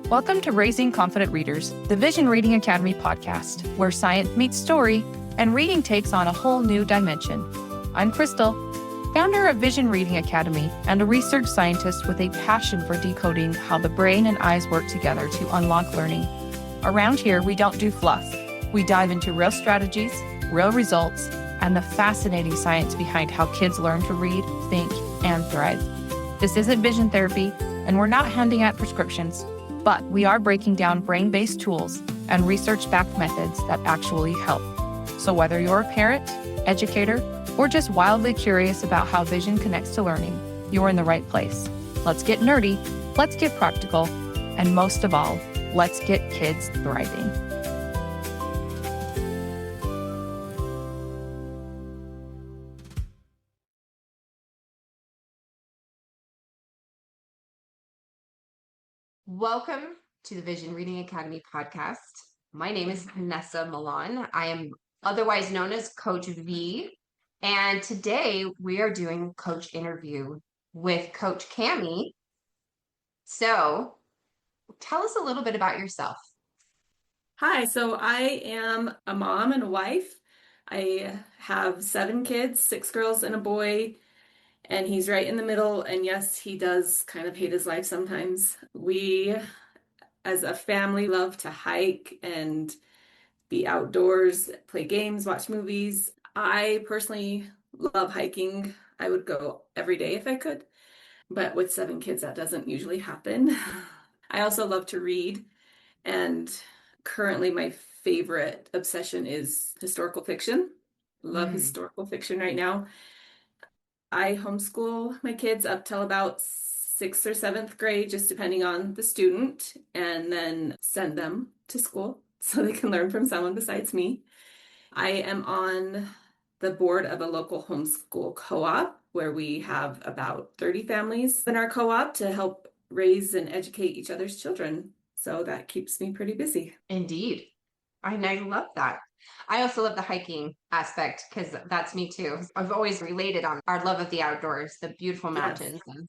Welcome to Raising Confident Readers, the Vision Reading Academy podcast, where science meets story and reading takes on a whole new dimension. I'm Crystal, founder of Vision Reading Academy and a research scientist with a passion for decoding how the brain and eyes work together to unlock learning. Around here, we don't do fluff. We dive into real strategies, real results, and the fascinating science behind how kids learn to read, think, and thrive. This isn't vision therapy, and we're not handing out prescriptions. But we are breaking down brain-based tools and research-backed methods that actually help. So whether you're a parent, educator, or just wildly curious about how vision connects to learning, you're in the right place. Let's get nerdy, let's get practical, and most of all, let's get kids thriving. Welcome to the Vision Reading Academy podcast. My name is Vanessa Milan. I am otherwise known as Coach V. And today we are doing a coach interview with Coach Cami. So tell us a little bit about yourself. Hi, so I am a mom and a wife. I have 7 kids, 6 girls and a boy, and he's right in the middle. And yes, he does kind of hate his life sometimes. We, as a family, love to hike and be outdoors, play games, watch movies. I personally love hiking. I would go every day if I could, but with 7 kids, that doesn't usually happen. I also love to read, and currently my favorite obsession is historical fiction. Love historical fiction right now. I homeschool my kids up till about 6th or 7th grade, just depending on the student, and then send them to school so they can learn from someone besides me. I am on the board of a local homeschool co-op where we have about 30 families in our co-op to help raise and educate each other's children. So that keeps me pretty busy. Indeed. I love that. I also love the hiking aspect because that's me too. I've always related on our love of the outdoors, the beautiful mountains and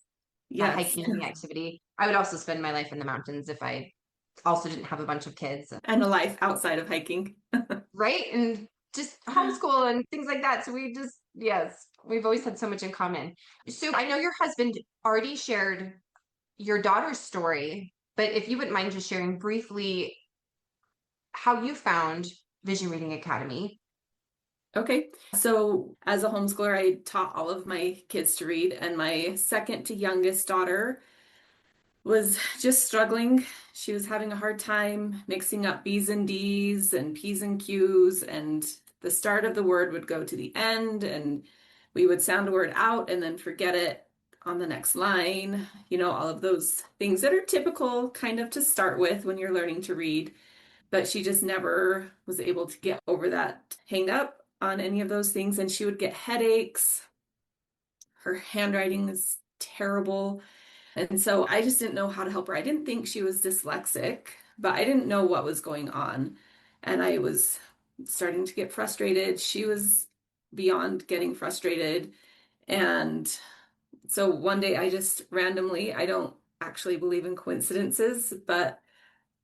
that hiking activity. I would also spend my life in the mountains if I also didn't have a bunch of kids. And a life outside of hiking. Right? And just homeschool and things like that. So we've always had so much in common. So I know your husband already shared your daughter's story, but if you wouldn't mind just sharing briefly how you found Vision Reading Academy. Okay, so as a homeschooler, I taught all of my kids to read, and my second to youngest daughter was just struggling. She was having a hard time mixing up B's and D's and P's and Q's, and the start of the word would go to the end, and we would sound a word out and then forget it on the next line. You know, all of those things that are typical kind of to start with when you're learning to read. But she just never was able to get over that hang up on any of those things, and she would get headaches. Her handwriting is terrible. And so I just didn't know how to help her. I didn't think she was dyslexic, but I didn't know what was going on. And I was starting to get frustrated. She was beyond getting frustrated. And so one day I just randomly, I don't actually believe in coincidences, but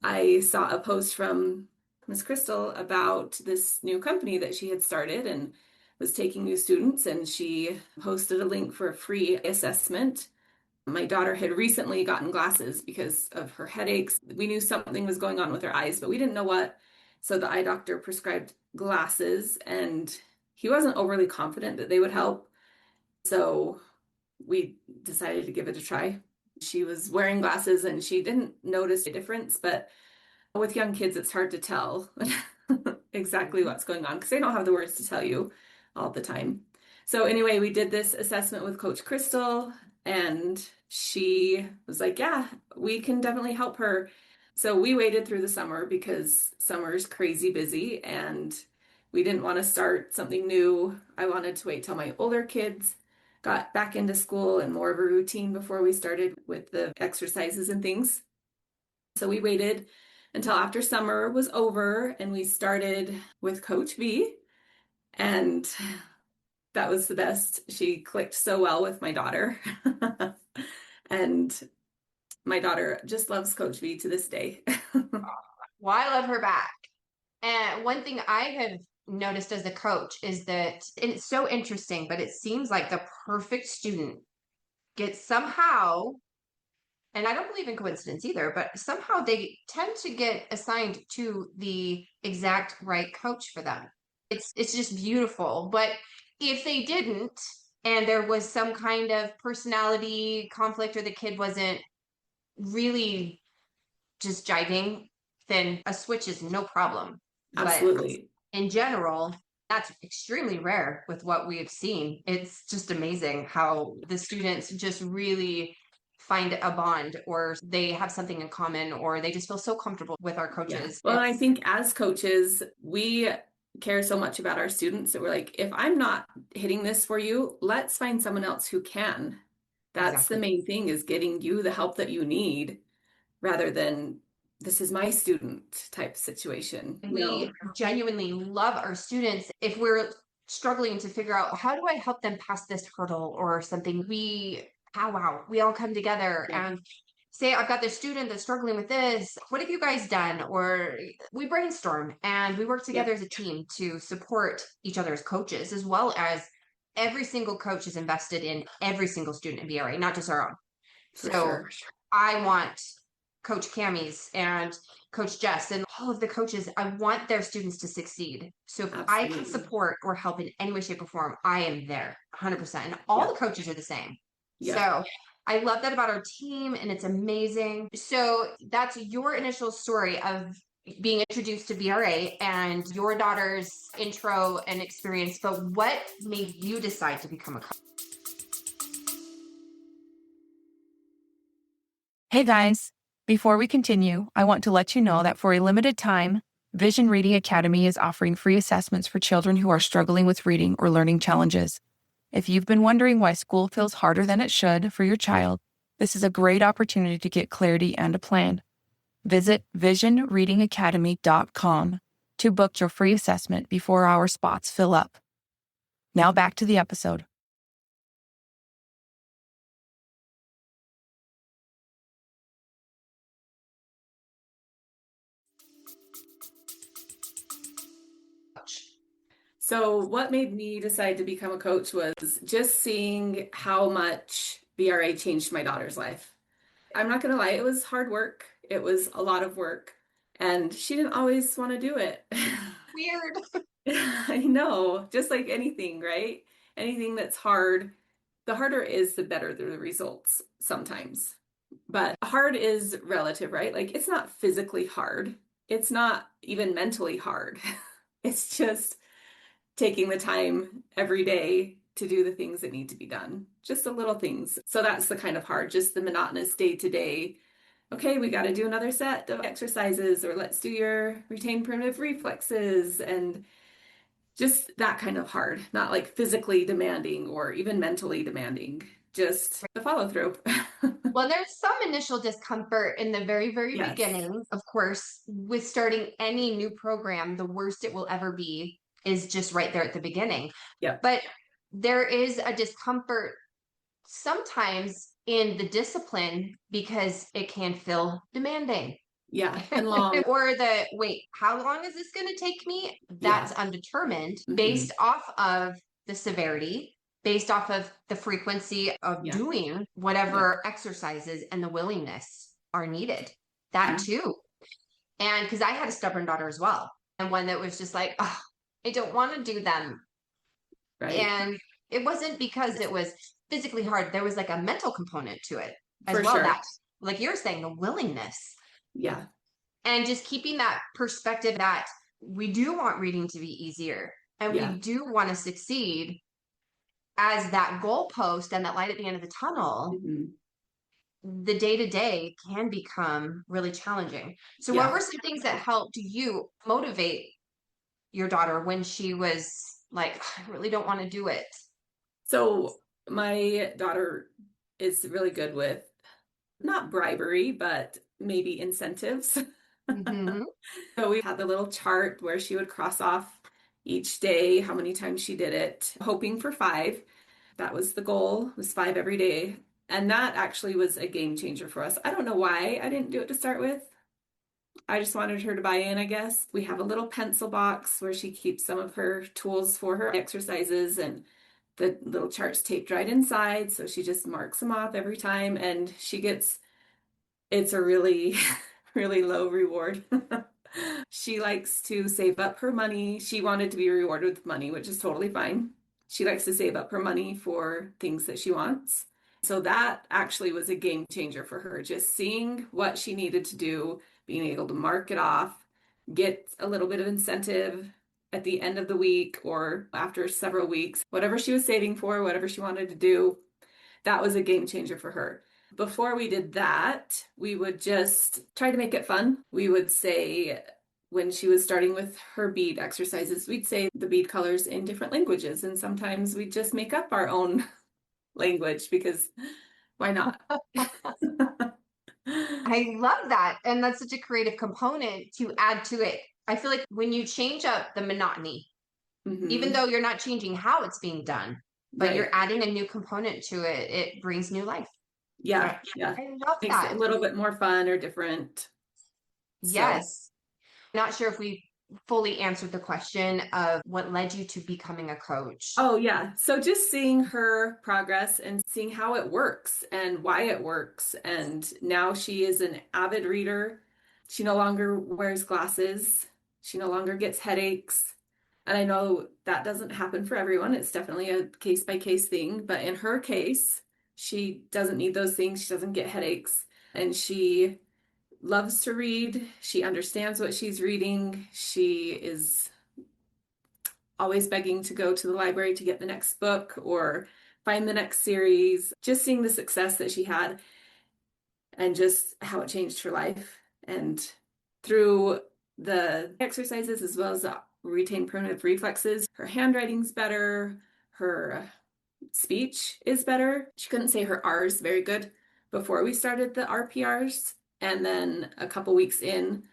I saw a post from Miss Crystal about this new company that she had started and was taking new students, and she posted a link for a free assessment. My daughter had recently gotten glasses because of her headaches. We knew something was going on with her eyes, but we didn't know what. So the eye doctor prescribed glasses, and he wasn't overly confident that they would help. So we decided to give it a try. She was wearing glasses and she didn't notice a difference, but with young kids, it's hard to tell exactly what's going on because they don't have the words to tell you all the time. So anyway, we did this assessment with Coach Crystal, and she was like, yeah, we can definitely help her. So we waited through the summer because summer's crazy busy and we didn't want to start something new. I wanted to wait till my older kids got back into school and more of a routine before we started with the exercises and things. So we waited until after summer was over and we started with Coach V, and that was the best. She clicked so well with my daughter. And my daughter just loves Coach V to this day. Well, I love her back. And one thing I have noticed as a coach is that, and it's so interesting, but it seems like the perfect student gets somehow, and I don't believe in coincidence either, but somehow they tend to get assigned to the exact right coach for them. It's just beautiful. But if they didn't, and there was some kind of personality conflict or the kid wasn't really just jiving, then a switch is no problem. But Absolutely. in general, that's extremely rare with what we have seen. It's just amazing how the students just really find a bond, or they have something in common, or they just feel so comfortable with our Yeah. coaches. Well, I think as coaches, we care so much about our students that we're like, if I'm not hitting this for you, let's find someone else who can. That's the Exactly. main thing, is getting you the help that you need rather than this is my student type situation. We genuinely love our students. If we're struggling to figure out how do I help them pass this hurdle or something, we powwow, we all come together Yeah. and say, I've got this student that's struggling with this. What have you guys done? Or we brainstorm and we work together Yep. as a team to support each other as coaches, as well as every single coach is invested in every single student in BRA, not just our own. For So sure. I want Coach Cami's and Coach Jess and all of the coaches, I want their students to succeed. So if I can Absolutely. support or help in any way, shape, or form, I am there 100%. And all the Yep. coaches are the same. Yep. So I love that about our team, and it's amazing. So that's your initial story of being introduced to BRA and your daughter's intro and experience. But what made you decide to become a coach? Hey guys, before we continue, I want to let you know that for a limited time, Vision Reading Academy is offering free assessments for children who are struggling with reading or learning challenges. If you've been wondering why school feels harder than it should for your child, this is a great opportunity to get clarity and a plan. Visit visionreadingacademy.com to book your free assessment before our spots fill up. Now back to the episode. So, what made me decide to become a coach was just seeing how much BRA changed my daughter's life. I'm not going to lie, it was hard work. It was a lot of work, and she didn't always want to do it. Weird. I know, just like anything, right? Anything that's hard, the harder is, the better the results sometimes. But hard is relative, right? Like it's not physically hard. It's not even mentally hard. It's just taking the time every day to do the things that need to be done, just the little things. So that's the kind of hard, just the monotonous day to day. Okay, we got to do another set of exercises, or let's do your retained primitive reflexes, and just that kind of hard, not like physically demanding or even mentally demanding, just the follow through. Well, there's some initial discomfort in the very, very Yes. beginning. Of course, with starting any new program, the worst it will ever be is just right there at the beginning. Yep. But there is a discomfort sometimes in the discipline because it can feel demanding. Yeah. And long. Or the wait, how long is this going to take me? That's Yeah. undetermined Mhm. based off of the severity, based off of the frequency of Yeah. doing whatever exercises and the willingness are needed. That too. And because I had a stubborn daughter as well, and one that was just like, oh, I don't want to do them. Right. And it wasn't because it was physically hard. There was like a mental component to it as For well. sure. That, like you're saying, the willingness. Yeah. And just keeping that perspective that we do want reading to be easier and Yeah. we do want to succeed as that goalpost and that light at the end of the tunnel. Mhm. The day to day can become really challenging. So, what Yeah. were some things that helped you motivate your daughter when she was like, I really don't want to do it? So my daughter is really good with not bribery, but maybe incentives. Mhm. So we had the little chart where she would cross off each day how many times she did it, hoping for 5. That was the goal, was 5 every day. And that actually was a game changer for us. I don't know why I didn't do it to start with. I just wanted her to buy in, I guess. We have a little pencil box where she keeps some of her tools for her exercises, and the little charts taped right inside. So she just marks them off every time, and it's a really, really low reward. She likes to save up her money. She wanted to be rewarded with money, which is totally fine. She likes to save up her money for things that she wants. So that actually was a game changer for her, just seeing what she needed to do, being able to mark it off, get a little bit of incentive at the end of the week or after several weeks, whatever she was saving for, whatever she wanted to do, that was a game changer for her. Before we did that, we would just try to make it fun. We would say, when she was starting with her bead exercises, we'd say the bead colors in different languages. And sometimes we'd just make up our own language because why not? I love that. And that's such a creative component to add to it. I feel like when you change up the monotony, even though you're not changing how it's being done, but Right. you're adding a new component to it, it brings new life. Yeah. I love Makes it that. a little bit more fun or different. So, Yes. Not sure if we fully answered the question of what led you to becoming a coach. oh yeah. So just seeing her progress and seeing how it works and why it works. And now she is an avid reader. She no longer wears glasses. She no longer gets headaches. And I know that doesn't happen for everyone. It's definitely a case by case thing. But in her case, she doesn't need those things. She doesn't get headaches. And she loves to read. She understands what she's reading. She is always begging to go to the library to get the next book or find the next series. Just seeing the success that she had and just how it changed her life. And through the exercises as well as the retained primitive reflexes, her handwriting's better, her speech is better. She couldn't say her R's very good before we started the RPRs. And then a couple weeks in,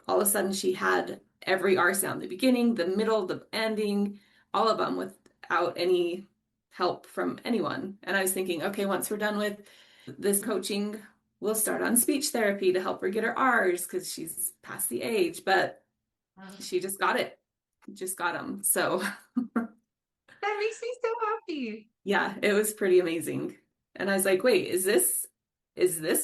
all of a sudden she had every R sound, the beginning, the middle, the ending, all of them without any help from anyone. And I was thinking, okay, once we're done with this coaching, we'll start on speech therapy to help her get her R's because she's past the age. But she just got it, just got them. So that makes me so happy. yeah, it was pretty amazing. And I was like, wait, is this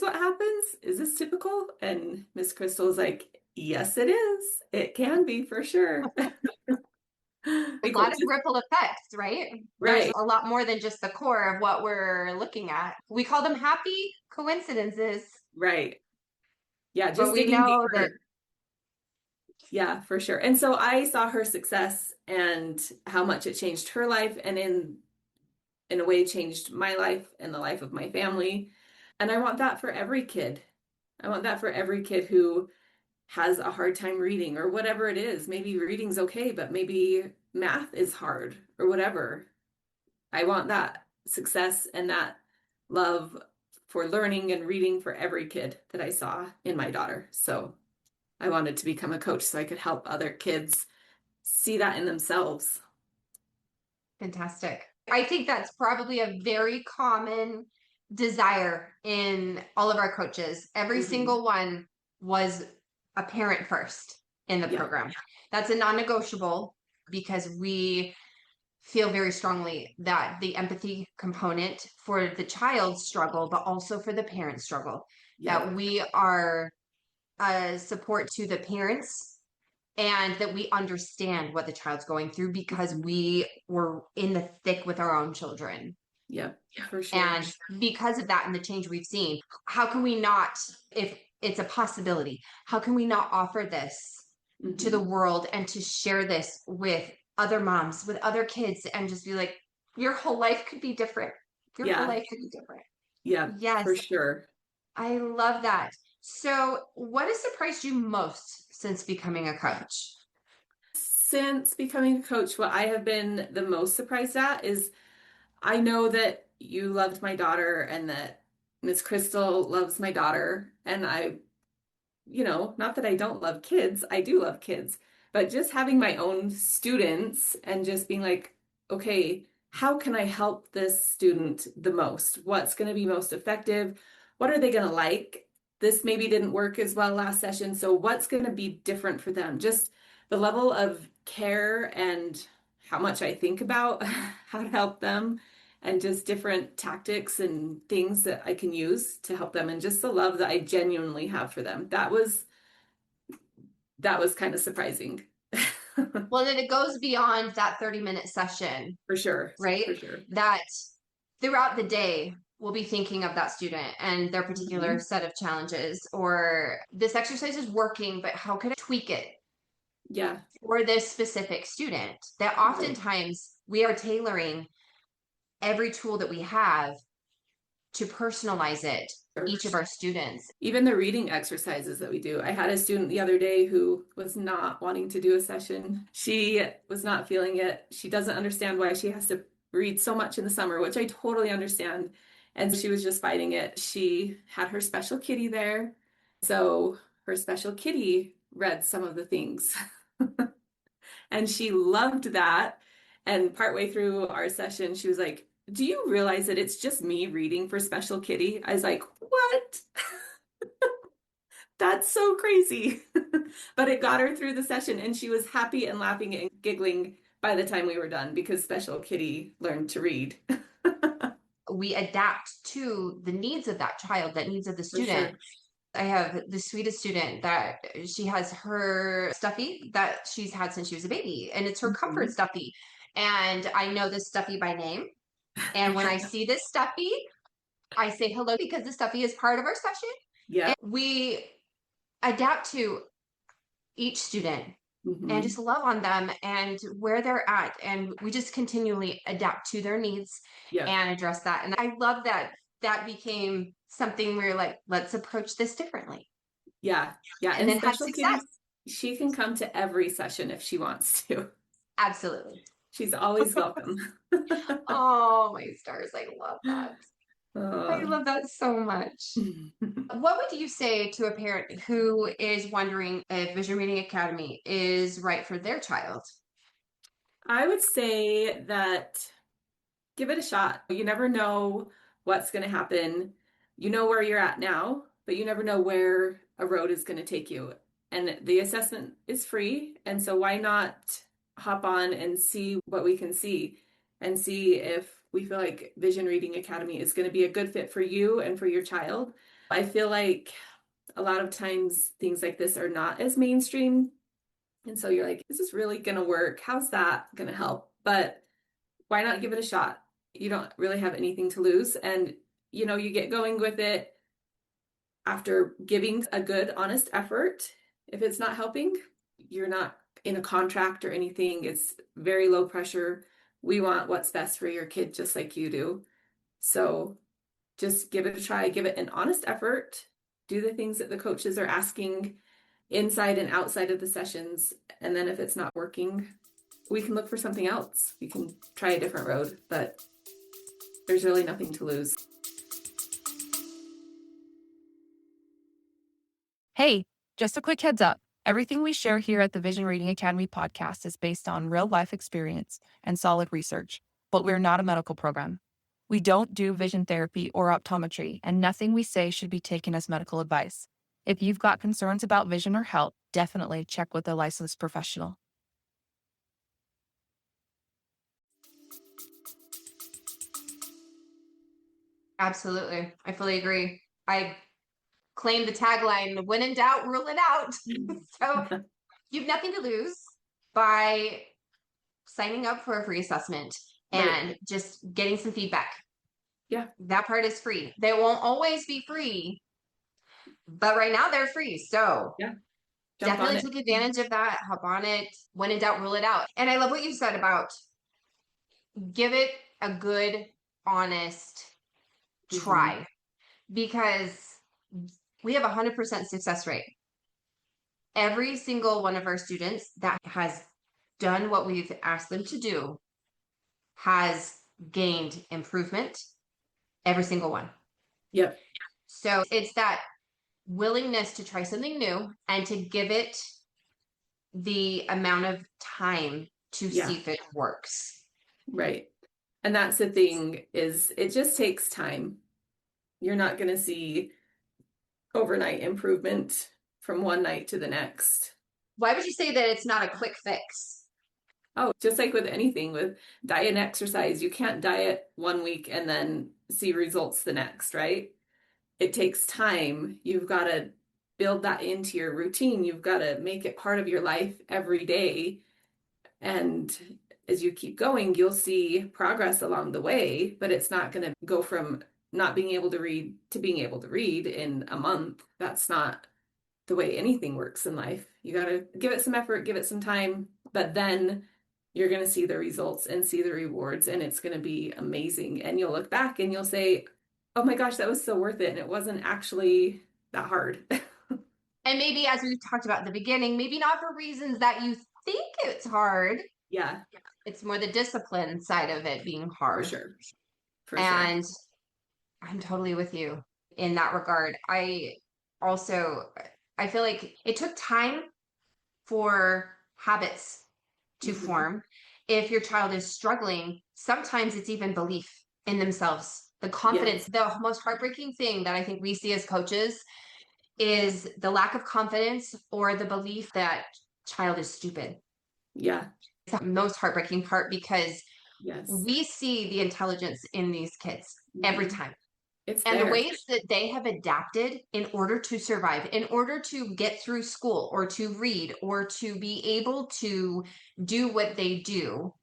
what happens? Is this typical? And Miss Crystal was like, yes, it is. It can be for sure. A lot of ripple effects, right? Right. There's a lot more than just the core of what we're looking at. We call them happy coincidences. Right. Yeah, But just we digging know deeper. that Yeah, for sure. And so I saw her success and how much it changed her life and in a way changed my life and the life of my family. And I want that for every kid. I want that for every kid who has a hard time reading or whatever it is. Maybe reading's okay, but maybe math is hard or whatever. I want that success and that love for learning and reading for every kid that I saw in my daughter. So I wanted to become a coach so I could help other kids see that in themselves. fantastic. I think that's probably a very common desire in all of our coaches. Every single one was a parent first in the program. That's a non-negotiable because we feel very strongly that the empathy component for the child's struggle, but also for the parent struggle, that we are a support to the parents and that we understand what the child's going through because we were in the thick with our own children. Yeah, for sure. And because of that and the change we've seen, how can we not, if it's a possibility, how can we not offer this to the world and to share this with other moms, with other kids, and just be like, your whole life could be different. Your whole life could be different. Yeah, yes, for sure. I love that. So what has surprised you most since becoming a coach? Since becoming a coach, what I have been the most surprised at is I know that you loved my daughter and that Miss Crystal loves my daughter. And not that I don't love kids, I do love kids, but just having my own students and just being like, okay, how can I help this student the most? What's going to be most effective? What are they going to like? This maybe didn't work as well last session, so what's going to be different for them? Just the level of care and how much I think about how to help them, and just different tactics and things that I can use to help them, and just the love that I genuinely have for them. That was kind of surprising. Well, then it goes beyond that 30-minute session, For sure. right? For sure. That throughout the day, we'll be thinking of that student and their particular set of challenges, or this exercise is working, but how could I tweak it Yeah. for this specific student? That oftentimes we are tailoring every tool that we have to personalize it each of our students. Even the reading exercises that we do. I had a student the other day who was not wanting to do a session. She was not feeling it. She doesn't understand why she has to read so much in the summer, which I totally understand. And she was just fighting it. She had her special kitty there. So her special kitty read some of the things. And she loved that. And partway through our session, she was like, "Do you realize that it's just me reading for Special Kitty?" I was like, "What?" That's so crazy. But it got her through the session, and she was happy and laughing and giggling by the time we were done because Special Kitty learned to read. We adapt to the needs of that child, that needs of the For student. sure. I have the sweetest student that she has her stuffy that she's had since she was a baby, and it's her comfort stuffy. And I know this stuffy by name. And when I see this stuffy, I say hello because the stuffy is part of our session. Yeah. And we adapt to each student and just love on them and where they're at. And we just continually adapt to their needs and address that. And I love that that became something where like, let's approach this differently. Yeah. And then have Special success. Kitty, she can come to every session if she wants to. Absolutely. She's always welcome. Oh, my stars. I love that. I love that so much. What would you say to a parent who is wondering if Vision Reading Academy is right for their child? I would say that give it a shot. You never know what's going to happen. You know where you're at now, but you never know where a road is going to take you. And the assessment is free. And so why not hop on and see what we can see and see if we feel like Vision Reading Academy is going to be a good fit for you and for your child. I feel like a lot of times things like this are not as mainstream. And so you're like, is this really going to work? How's that going to help? But why not give it a shot? You don't really have anything to lose. And, you get going with it after giving a good, honest effort. If it's not helping, you're not in a contract or anything. It's very low pressure. We want what's best for your kid, just like you do. So just give it a try, give it an honest effort, do the things that the coaches are asking inside and outside of the sessions. And then if it's not working, we can look for something else. We can try a different road, but there's really nothing to lose. Hey, just a quick heads up. Everything we share here at the Vision Reading Academy podcast is based on real life experience and solid research, but we're not a medical program. We don't do vision therapy or optometry, and nothing we say should be taken as medical advice. If you've got concerns about vision or health, definitely check with a licensed professional. Absolutely. I fully agree. I claim the tagline, when in doubt, rule it out. So you have nothing to lose by signing up for a free assessment and just getting some feedback. Yeah. That part is free. They won't always be free, but right now they're free. So definitely take advantage of that. Hop on it. When in doubt, rule it out. And I love what you said about give it a good, honest try, because we have 100% success rate. Every single one of our students that has done what we've asked them to do has gained improvement. Every single one. Yep. So it's that willingness to try something new and to give it the amount of time to see if it works. Right. And that's the thing, is it just takes time. You're not going to see overnight improvement from one night to the next. Why would you say that it's not a quick fix? Oh, just like with anything, with diet and exercise, you can't diet one week and then see results the next, right? It takes time. You've got to build that into your routine. You've got to make it part of your life every day. And as you keep going, you'll see progress along the way, but it's not going to go from not being able to read to being able to read in a month. That's not the way anything works in life. You got to give it some effort, give it some time, but then you're going to see the results and see the rewards, and it's going to be amazing. And you'll look back and you'll say, oh my gosh, that was so worth it. And it wasn't actually that hard. And maybe, as we talked about at the beginning, maybe not for reasons that you think it's hard. Yeah, It's more the discipline side of it being hard. for sure. For sure. And I'm totally with you in that regard. I feel like it took time for habits to form. If your child is struggling, sometimes it's even belief in themselves, the confidence. The most heartbreaking thing that I think we see as coaches is the lack of confidence or the belief that child is stupid. Yeah. It's the most heartbreaking part, because Yes. we see the intelligence in these kids every time. And the ways that they have adapted in order to survive, in order to get through school or to read or to be able to do what they do,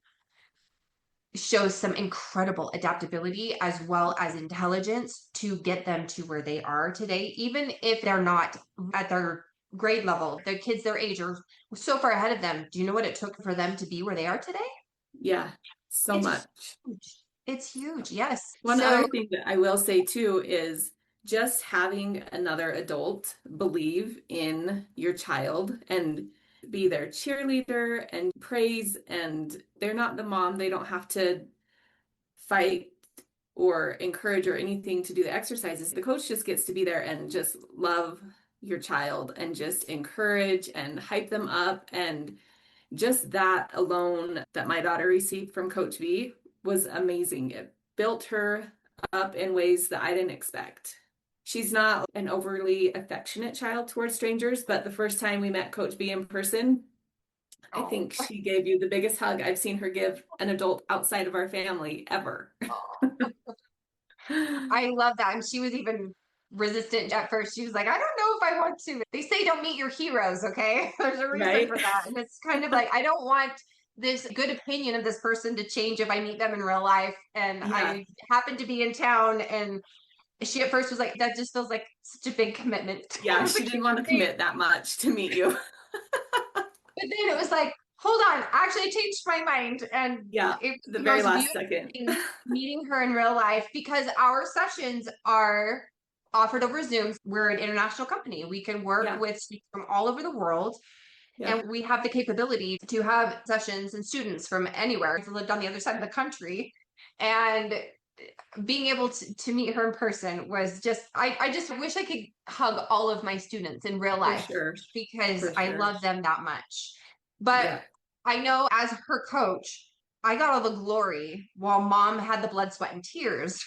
shows some incredible adaptability as well as intelligence to get them to where they are today, even if they're not at their grade level. The kids their age are so far ahead of them. Do you know what it took for them to be where they are today? Yeah, so much. Huge. It's huge. Yes. One other thing that I will say too is just having another adult believe in your child and be their cheerleader and praise, and they're not the mom. They don't have to fight or encourage or anything to do the exercises. The coach just gets to be there and just love your child and just encourage and hype them up. And just that alone that my daughter received from Coach V was amazing. It built her up in ways that I didn't expect. She's not an overly affectionate child towards strangers, but the first time we met Coach V in person, I think she gave you the biggest hug I've seen her give an adult outside of our family ever. I love that. And she was even resistant at first. She was like, I don't know if I want to. They say don't meet your heroes, okay? There's a reason for that. And it's kind of like, I don't want this good opinion of this person to change if I meet them in real life. And I happen to be in town, and she at first was like, that just feels like such a big commitment. Yeah, she didn't want to commit that much to meet you. But then it was like, hold on, actually I changed my mind. And it was the very last second meeting her in real life, because our sessions are offered over Zoom. We're an international company. We can work with students from all over the world. And we have the capability to have sessions and students from anywhere. I've lived on the other side of the country, and being able to meet her in person was just, I just wish I could hug all of my students in real life, because I love them that much. But I know as her coach, I got all the glory while mom had the blood, sweat, and tears.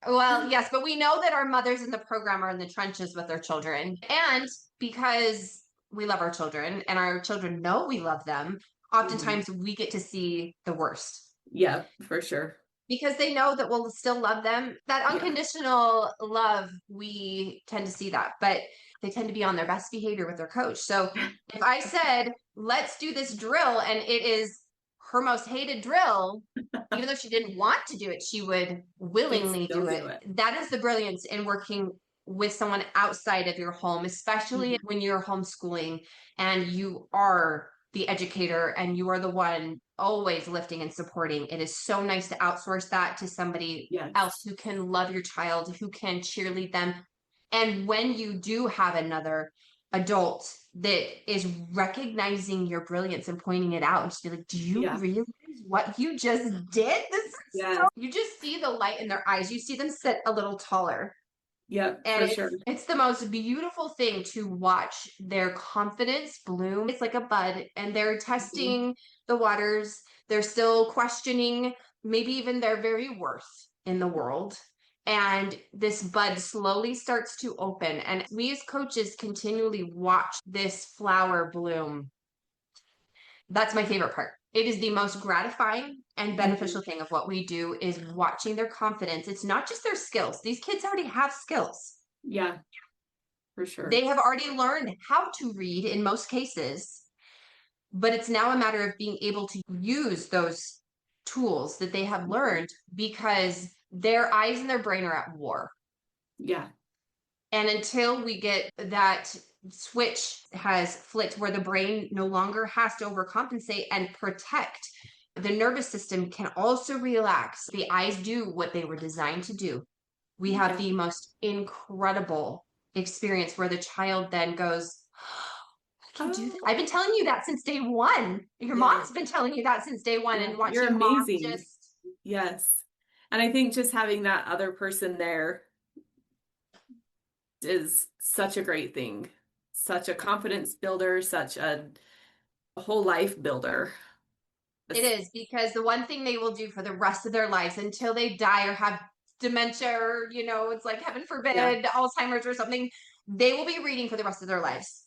Well, yes, but we know that our mothers in the program are in the trenches with their children. And because we love our children and our children know we love them, oftentimes we get to see the worst. Yeah, for sure. Because they know that we'll still love them. That unconditional love, we tend to see that, but they tend to be on their best behavior with their coach. So if I said, let's do this drill, and it is her most hated drill, even though she didn't want to do it, she would willingly do it. That is the brilliance in working with someone outside of your home, especially when you're homeschooling and you are the educator and you are the one always lifting and supporting. It is so nice to outsource that to somebody else who can love your child, who can cheerlead them. And when you do have another adult that is recognizing your brilliance and pointing it out, and just be like, do you realize what you just did? This is so... You just see the light in their eyes. You see them sit a little taller. Yeah, and for sure. It's the most beautiful thing to watch their confidence bloom. It's like a bud, and they're testing the waters. They're still questioning maybe even their very worth in the world. And this bud slowly starts to open. And we as coaches continually watch this flower bloom. That's my favorite part. It is the most gratifying and beneficial thing of what we do is watching their confidence. It's not just their skills. These kids already have skills. Yeah, for sure. They have already learned how to read in most cases, but it's now a matter of being able to use those tools that they have learned because their eyes and their brain are at war. Yeah. And until we get that switch has flipped where the brain no longer has to overcompensate and protect, the nervous system can also relax. The eyes do what they were designed to do. We have the most incredible experience where the child then goes, I can do this. I've been telling you that since day one. Your mom's been telling you that since day one, and watching You're amazing. mom just Yes. And I think just having that other person there is such a great thing. Such a confidence builder, such a whole life builder. It is, because the one thing they will do for the rest of their lives until they die or have dementia or, it's like heaven forbid, Alzheimer's or something, they will be reading for the rest of their lives.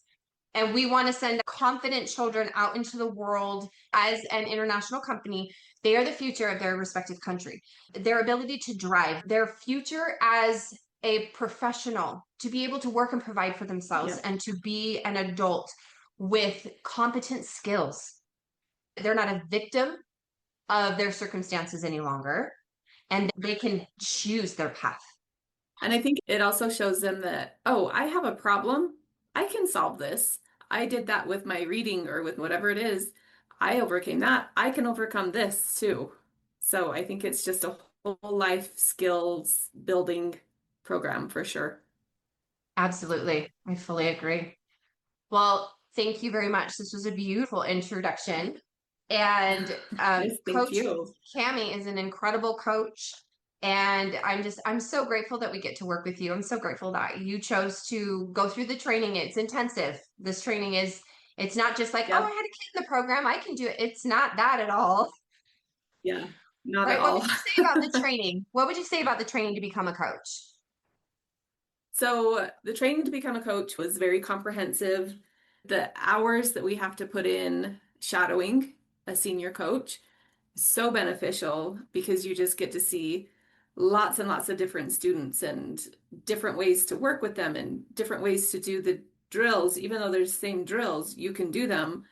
And we want to send confident children out into the world. As an international company, they are the future of their respective country. Their ability to drive, their future as a professional, to be able to work and provide for themselves and to be an adult with competent skills. They're not a victim of their circumstances any longer, and they can choose their path. And I think it also shows them that, oh, I have a problem. I can solve this. I did that with my reading or with whatever it is. I overcame that. I can overcome this too. So I think it's just a whole life skills building program for sure. Absolutely. I fully agree. Well, thank you very much. This was a beautiful introduction. And Coach Cami is an incredible coach. And I'm so grateful that we get to work with you. I'm so grateful that you chose to go through the training. It's intensive. This training it's not just like, oh, I had a kid in the program, I can do it. It's not that at all. Yeah, not at all. What would you say about the training? What would you say about the training to become a coach? So the training to become a coach was very comprehensive. The hours that we have to put in shadowing a senior coach is so beneficial because you just get to see lots and lots of different students and different ways to work with them and different ways to do the drills. Even though there's the same drills, you can do them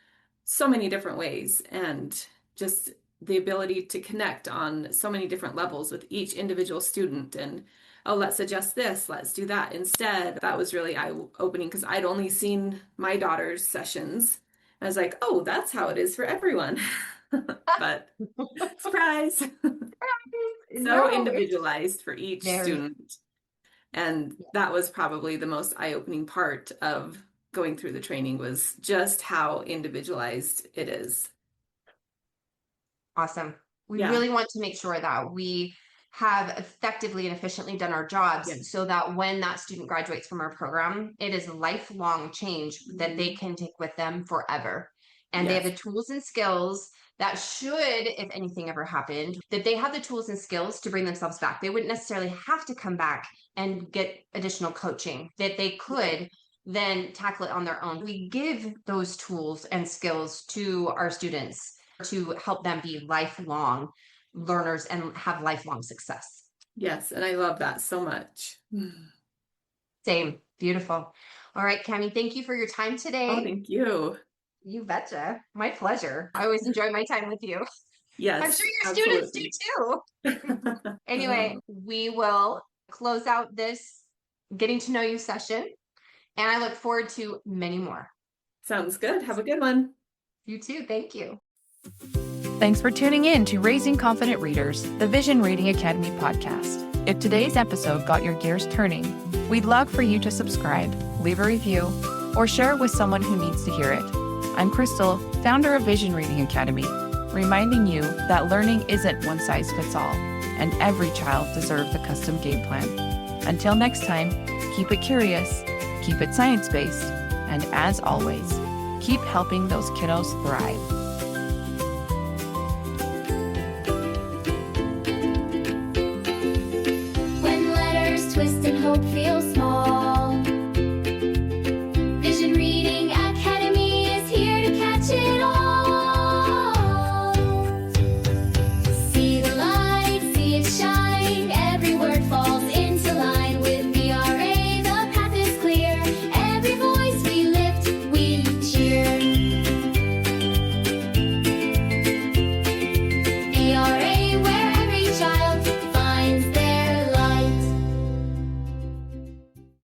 so many different ways, and just the ability to connect on so many different levels with each individual student. And oh, let's adjust this, let's do that instead. That was really eye-opening because I'd only seen my daughter's sessions. I was like, oh, that's how it is for everyone. But surprise. So individualized for each student. And that was probably the most eye-opening part of going through the training, was just how individualized it is. Awesome. We really want to make sure that we have effectively and efficiently done our jobs so that when that student graduates from our program, it is a lifelong change that they can take with them forever. And they have the tools and skills that should, if anything ever happened, that they have the tools and skills to bring themselves back. They wouldn't necessarily have to come back and get additional coaching, that they could then tackle it on their own. We give those tools and skills to our students to help them be lifelong learners and have lifelong success. Yes, and I love that so much. Same. Beautiful. All right, Cami, thank you for your time today. Oh, thank you. You betcha. My pleasure. I always enjoy my time with you. Yes. I'm sure your students do too. Anyway, we will close out this getting to know you session, and I look forward to many more. Sounds good. Have a good one. You too. Thank you. Thanks for tuning in to Raising Confident Readers, the Vision Reading Academy podcast. If today's episode got your gears turning, we'd love for you to subscribe, leave a review, or share it with someone who needs to hear it. I'm Crystal, founder of Vision Reading Academy, reminding you that learning isn't one size fits all, and every child deserves a custom game plan. Until next time, keep it curious, keep it science-based, and as always, keep helping those kiddos thrive.